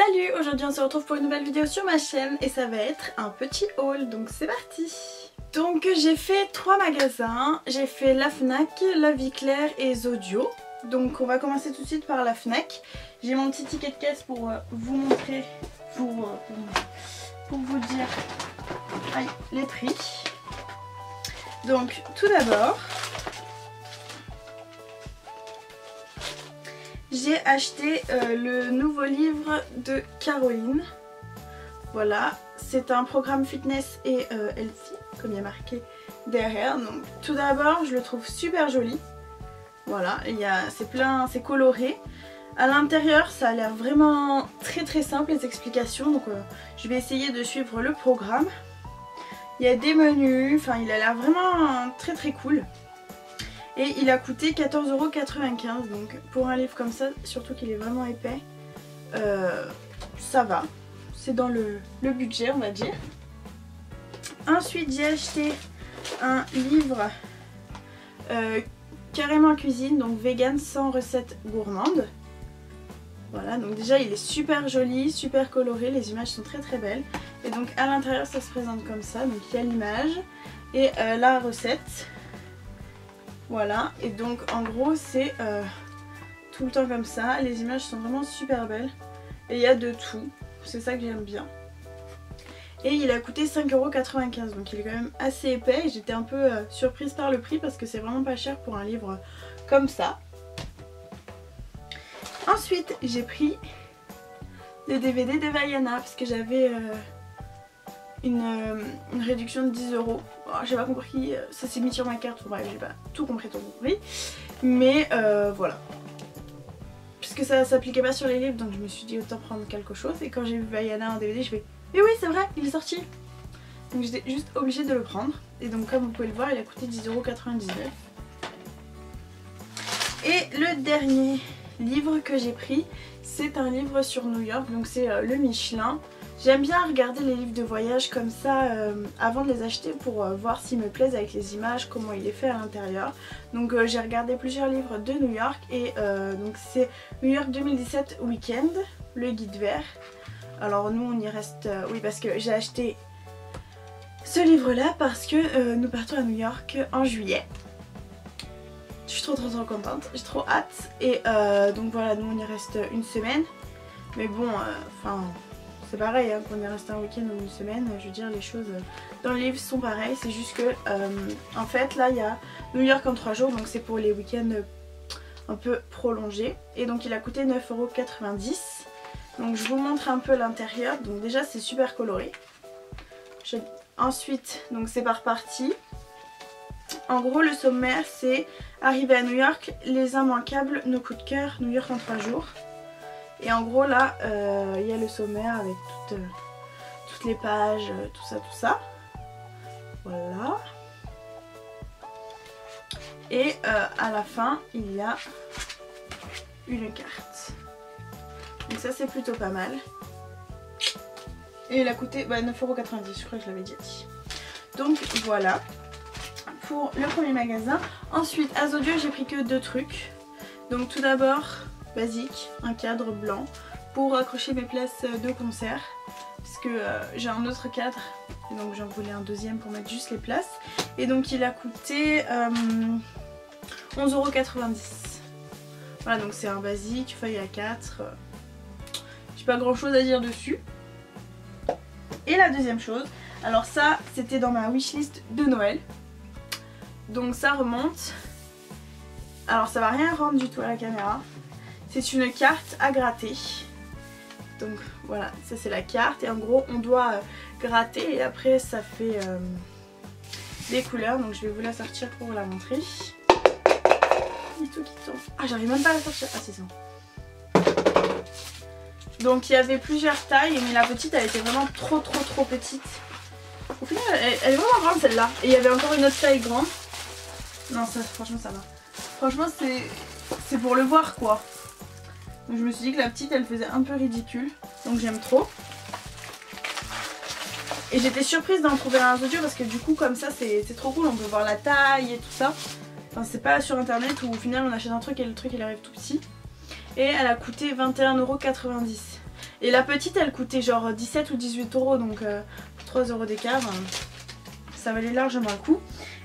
Salut, aujourd'hui on se retrouve pour une nouvelle vidéo sur ma chaîne et ça va être un petit haul, donc c'est parti. Donc j'ai fait 3 magasins, j'ai fait la Fnac, La Vie Claire et Zodio. Donc on va commencer tout de suite par la Fnac. J'ai mon petit ticket de caisse pour vous montrer, pour vous dire les prix. Donc tout d'abord, j'ai acheté le nouveau livre de Caroline. Voilà, c'est un programme fitness et healthy, comme il y a marqué derrière. Donc tout d'abord, je le trouve super joli. Voilà, c'est coloré. À l'intérieur, ça a l'air vraiment très simple les explications. Donc je vais essayer de suivre le programme. Il y a des menus, enfin il a l'air vraiment très cool. Et il a coûté 14,95 €, donc pour un livre comme ça, surtout qu'il est vraiment épais, ça va. C'est dans le budget, on va dire. Ensuite, j'ai acheté un livre carrément cuisine, donc vegan sans recettes gourmandes. Voilà, donc déjà il est super joli, super coloré, les images sont très belles. Et donc à l'intérieur ça se présente comme ça, donc il y a l'image et la recette. Voilà, et donc en gros c'est tout le temps comme ça, les images sont vraiment super belles et il y a de tout, c'est ça que j'aime bien. Et il a coûté 5,95 €, donc il est quand même assez épais et j'étais un peu surprise par le prix parce que c'est vraiment pas cher pour un livre comme ça. Ensuite j'ai pris le DVD de Vaiana parce que j'avais une réduction de 10 €. Oh, j'ai pas compris, ça s'est mis sur ma carte, bref j'ai pas tout compris, mais voilà. Puisque ça s'appliquait pas sur les livres, donc je me suis dit autant prendre quelque chose. Et quand j'ai vu Vaiana en DVD, je fais mais oui c'est vrai, il est sorti. Donc j'étais juste obligée de le prendre. Et donc comme vous pouvez le voir, il a coûté 10,99 €. Et le dernier livre que j'ai pris, c'est un livre sur New York, donc c'est le Michelin. J'aime bien regarder les livres de voyage comme ça avant de les acheter pour voir s'ils me plaisent avec les images, comment il est fait à l'intérieur. Donc j'ai regardé plusieurs livres de New York et donc c'est New York 2017 Weekend, le guide vert. Alors nous on y reste, oui parce que j'ai acheté ce livre là parce que nous partons à New York en juillet. Je suis trop contente, j'ai trop hâte et donc voilà, nous on y reste une semaine. Mais bon, enfin... c'est pareil, hein, qu'on y reste un week-end ou une semaine, je veux dire les choses dans le livre sont pareilles, c'est juste que en fait là il y a New York en 3 jours, donc c'est pour les week-ends un peu prolongés. Et donc il a coûté 9,90 €. Donc je vous montre un peu l'intérieur, donc déjà c'est super coloré. Ensuite, donc c'est par partie. En gros le sommaire c'est arriver à New York, les immanquables, nos coups de cœur, New York en 3 jours. Et en gros là il y a le sommaire avec toutes les pages, tout ça. Voilà. Et à la fin il y a une carte. Donc ça c'est plutôt pas mal. Et il a coûté 9,90 €, je crois que je l'avais déjà dit. Donc voilà pour le premier magasin. Ensuite à Zodio j'ai pris que 2 trucs. Donc tout d'abord basique, un cadre blanc pour accrocher mes places de concert parce que j'ai un autre cadre et donc j'en voulais un deuxième pour mettre juste les places. Et donc il a coûté 11,90 €. Voilà, donc c'est un basique, feuille A4, j'ai pas grand chose à dire dessus. Et la deuxième chose, alors ça c'était dans ma wishlist de Noël, donc ça remonte, alors ça va rien rendre du tout à la caméra. C'est une carte à gratter. Donc voilà, ça c'est la carte et en gros on doit gratter et après ça fait des couleurs. Donc je vais vous la sortir pour la montrer. Il y a tout qui tombe. Ah, j'arrive même pas à la sortir. Ah c'est ça. Donc il y avait plusieurs tailles mais la petite elle était vraiment trop petite. Au final elle est vraiment grande celle-là. Et il y avait encore une autre taille grande. Non ça franchement ça va. Franchement c'est pour le voir quoi. Donc je me suis dit que la petite elle faisait un peu ridicule, donc j'aime trop. Et j'étais surprise d'en trouver un Zodio parce que du coup comme ça c'est trop cool, on peut voir la taille et tout ça. Enfin c'est pas sur internet où au final on achète un truc et le truc il arrive tout petit. Et elle a coûté 21,90 €. Et la petite elle coûtait genre 17 ou 18 euros, donc pour 3 euros d'écart, ça valait largement le coup.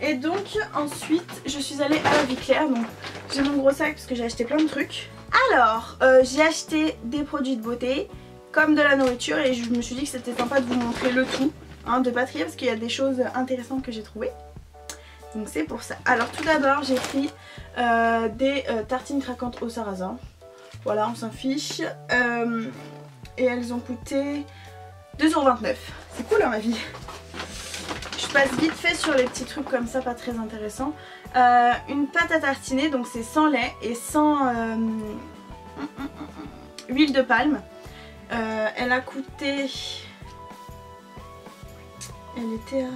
Et donc ensuite je suis allée à la Vie Claire, donc j'ai mon gros sac parce que j'ai acheté plein de trucs. Alors j'ai acheté des produits de beauté comme de la nourriture et je me suis dit que c'était sympa de vous montrer le tout, hein, de pas trier parce qu'il y a des choses intéressantes que j'ai trouvées. Donc c'est pour ça. Alors tout d'abord j'ai pris des tartines craquantes au sarrasin. Voilà, on s'en fiche. Et elles ont coûté 2,29 €. C'est cool hein, ma vie. Je passe vite fait sur les petits trucs comme ça, pas très intéressants. Une pâte à tartiner, donc c'est sans lait et sans huile de palme. Elle a coûté... Elle était à...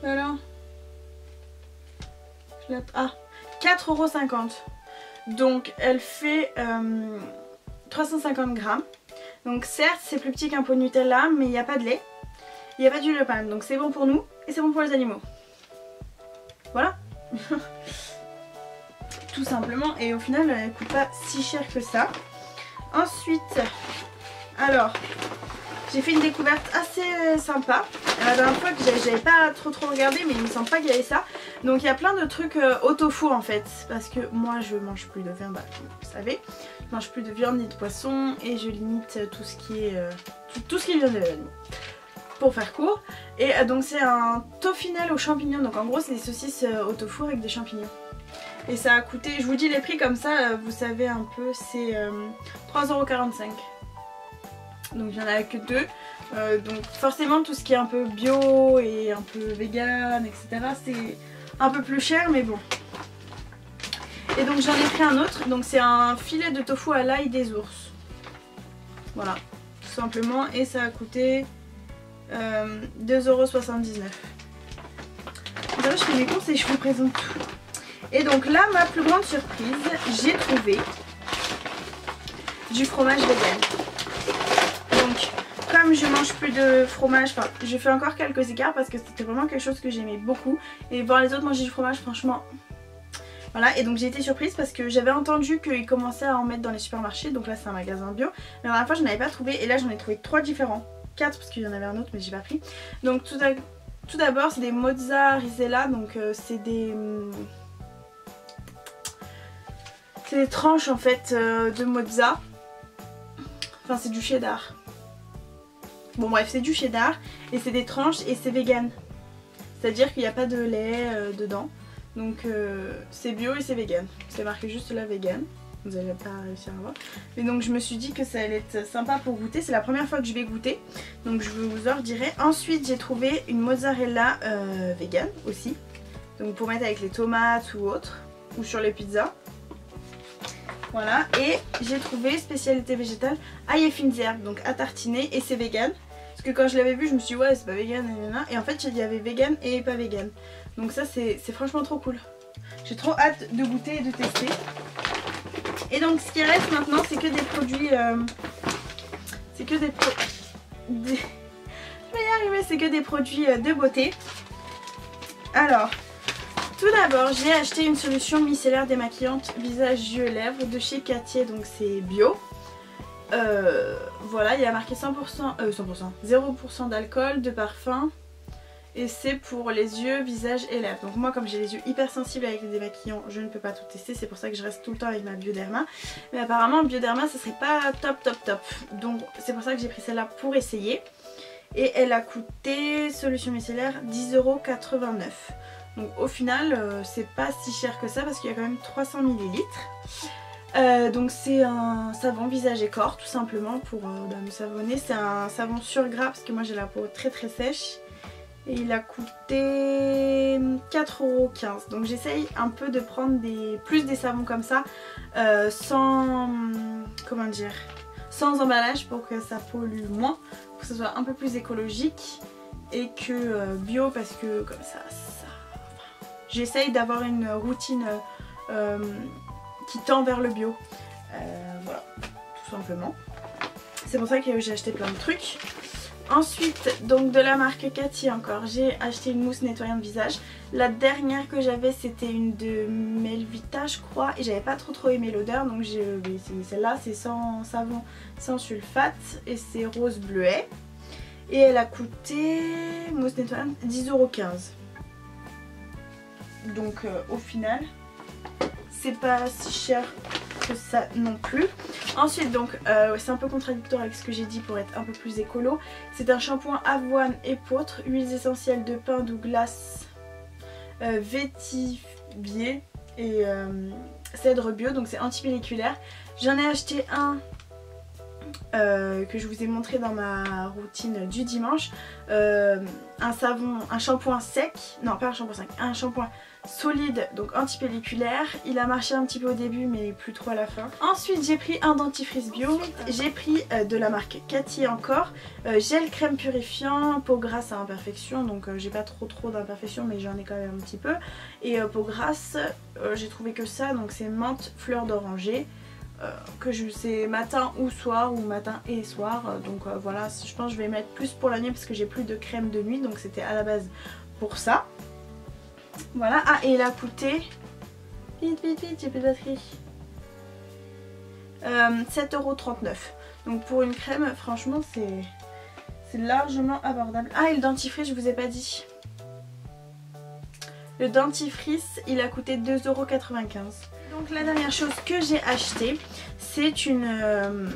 Voilà. Ah, 4,50 €. Donc elle fait 350 grammes. Donc certes c'est plus petit qu'un pot de Nutella, mais il n'y a pas de lait, il n'y a pas d'huile de palme, donc c'est bon pour nous et c'est bon pour les animaux. Voilà. Tout simplement, et au final elle coûte pas si cher que ça. Ensuite, alors j'ai fait une découverte assez sympa. La dernière fois que j'avais pas trop regardé, mais il me semble pas qu'il y avait ça. Donc il y a plein de trucs au tofu en fait, parce que moi je mange plus de viande, bah, vous savez, je mange plus de viande ni de poisson et je limite tout ce qui est tout ce qui vient de l'animal, pour faire court. Et donc c'est un toffinel aux champignons, donc en gros c'est des saucisses au tofu avec des champignons. Et ça a coûté, je vous dis les prix comme ça, vous savez un peu, c'est 3,45 €. Donc il n'y en a que 2. Donc forcément tout ce qui est un peu bio et un peu vegan, etc. c'est un peu plus cher, mais bon. Et donc j'en ai pris un autre, donc c'est un filet de tofu à l'ail des ours. Voilà, tout simplement, et ça a coûté 2,79 €. Là je fais mes courses et je vous présente tout. Et donc là ma plus grande surprise, j'ai trouvé du fromage vegan. Donc comme je mange plus de fromage, enfin je fais encore quelques écarts parce que c'était vraiment quelque chose que j'aimais beaucoup. Et voir les autres manger du fromage, franchement... Voilà, et donc j'ai été surprise parce que j'avais entendu qu'ils commençaient à en mettre dans les supermarchés. Donc là c'est un magasin bio, mais la dernière fois je n'avais pas trouvé. Et là j'en ai trouvé 3 différents, 4 parce qu'il y en avait un autre mais j'ai pas pris. Donc tout d'abord c'est des mozzarella, donc c'est des tranches en fait de mozza. Enfin c'est du cheddar. Bon bref, c'est du cheddar et c'est des tranches et c'est vegan. C'est-à-dire qu'il n'y a pas de lait dedans. Donc c'est bio et c'est vegan. C'est marqué juste là vegan. Vous n'allez pas réussir à voir. Mais donc je me suis dit que ça allait être sympa pour goûter. C'est la première fois que je vais goûter. Donc je vous en redirai. Ensuite j'ai trouvé une mozzarella vegan aussi. Donc pour mettre avec les tomates ou autre. Ou sur les pizzas. Voilà, et j'ai trouvé spécialité végétale ail et fines herbes, donc à tartiner, et c'est vegan. Parce que quand je l'avais vu je me suis dit ouais c'est pas vegan, et en fait il y avait vegan et pas vegan. Donc ça c'est franchement trop cool. J'ai trop hâte de goûter et de tester. Et donc ce qui reste maintenant c'est que des produits... c'est que des je vais y arriver, c'est que des produits de beauté. Alors... Tout d'abord, j'ai acheté une solution micellaire démaquillante visage, yeux, lèvres de chez Cartier, donc c'est bio. Voilà, il y a marqué 0% d'alcool, de parfum, et c'est pour les yeux, visage et lèvres. Donc moi comme j'ai les yeux hyper sensibles avec les démaquillants, je ne peux pas tout tester, c'est pour ça que je reste tout le temps avec ma Bioderma. Mais apparemment Bioderma ça serait pas top. Donc c'est pour ça que j'ai pris celle-là pour essayer. Et elle a coûté, solution micellaire, 10,89 €. Donc au final c'est pas si cher que ça parce qu'il y a quand même 300 ml. Donc c'est un savon visage et corps tout simplement pour me savonner. C'est un savon sur gras parce que moi j'ai la peau très sèche. Et il a coûté 4,15 €. Donc j'essaye un peu de prendre plus des savons comme ça sans, comment dire, sans emballage pour que ça pollue moins, pour que ça soit un peu plus écologique et que bio parce que comme ça j'essaye d'avoir une routine qui tend vers le bio. Voilà, tout simplement. C'est pour ça que j'ai acheté plein de trucs. Ensuite, donc de la marque Cathy encore, j'ai acheté une mousse nettoyante visage. La dernière que j'avais c'était une de Melvita je crois et j'avais pas trop aimé l'odeur, donc celle-là c'est sans savon, sans sulfate et c'est rose bleuet. Et elle a coûté, mousse nettoyante, 10,15 €. Donc au final, c'est pas si cher que ça non plus. Ensuite donc c'est un peu contradictoire avec ce que j'ai dit pour être un peu plus écolo. C'est un shampoing avoine épeautre, huiles essentielles de pin Douglas, vétiver et cèdre bio, donc c'est antipelliculaire. J'en ai acheté un que je vous ai montré dans ma routine du dimanche, un shampoing sec, non pas un shampoing sec, un shampoing solide, donc antipelliculaire. Il a marché un petit peu au début mais plus trop à la fin. Ensuite j'ai pris un dentifrice bio, j'ai pris de la marque Cathy encore, gel crème purifiant, peau grasse à imperfection, donc j'ai pas trop d'imperfections mais j'en ai quand même un petit peu. Et peau grasse, j'ai trouvé que ça, donc c'est menthe fleur d'oranger. Que je sais matin ou soir ou matin et soir, donc voilà, je pense que je vais mettre plus pour la nuit parce que j'ai plus de crème de nuit, donc c'était à la base pour ça. Voilà. Ah, et il a coûté, vite j'ai plus de batterie, 7,39 €. Donc pour une crème franchement c'est largement abordable. Ah, et le dentifrice je vous ai pas dit, le dentifrice il a coûté 2,95 €. Donc la dernière chose que j'ai acheté, c'est une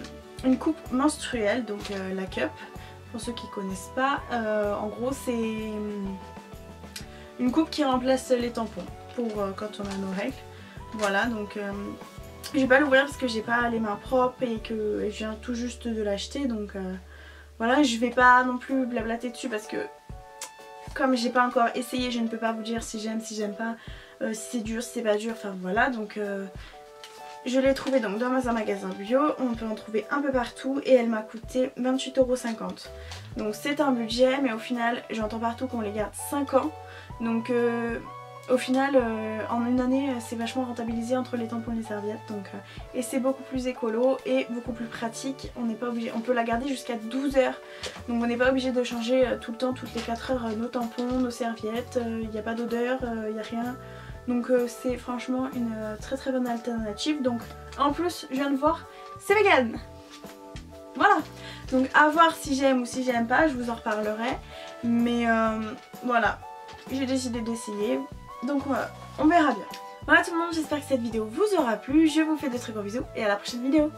coupe menstruelle, donc la cup, pour ceux qui connaissent pas. En gros c'est une coupe qui remplace les tampons pour quand on a nos règles. Voilà, donc je vais pas l'ouvrir parce que j'ai pas les mains propres et que je viens tout juste de l'acheter, donc voilà, je vais pas non plus blablater dessus parce que comme j'ai pas encore essayé, je ne peux pas vous dire si j'aime, si j'aime pas, si c'est dur, si c'est pas dur, enfin voilà. Donc je l'ai trouvée donc dans un magasin bio, on peut en trouver un peu partout et elle m'a coûté 28,50 €. Donc c'est un budget, mais au final j'entends partout qu'on les garde 5 ans. Donc au final en une année c'est vachement rentabilisé entre les tampons et les serviettes, donc et c'est beaucoup plus écolo et beaucoup plus pratique. On n'est pas obligé, on peut la garder jusqu'à 12 heures, donc on n'est pas obligé de changer tout le temps, toutes les 4 heures, nos tampons, nos serviettes. Il n'y a pas d'odeur, il n'y a rien, donc c'est franchement une très bonne alternative. Donc en plus je viens de voir, c'est vegan. Voilà, donc à voir si j'aime ou si j'aime pas, je vous en reparlerai, mais voilà, j'ai décidé d'essayer. Donc on verra bien. Voilà tout le monde, j'espère que cette vidéo vous aura plu. Je vous fais de très gros bisous et à la prochaine vidéo.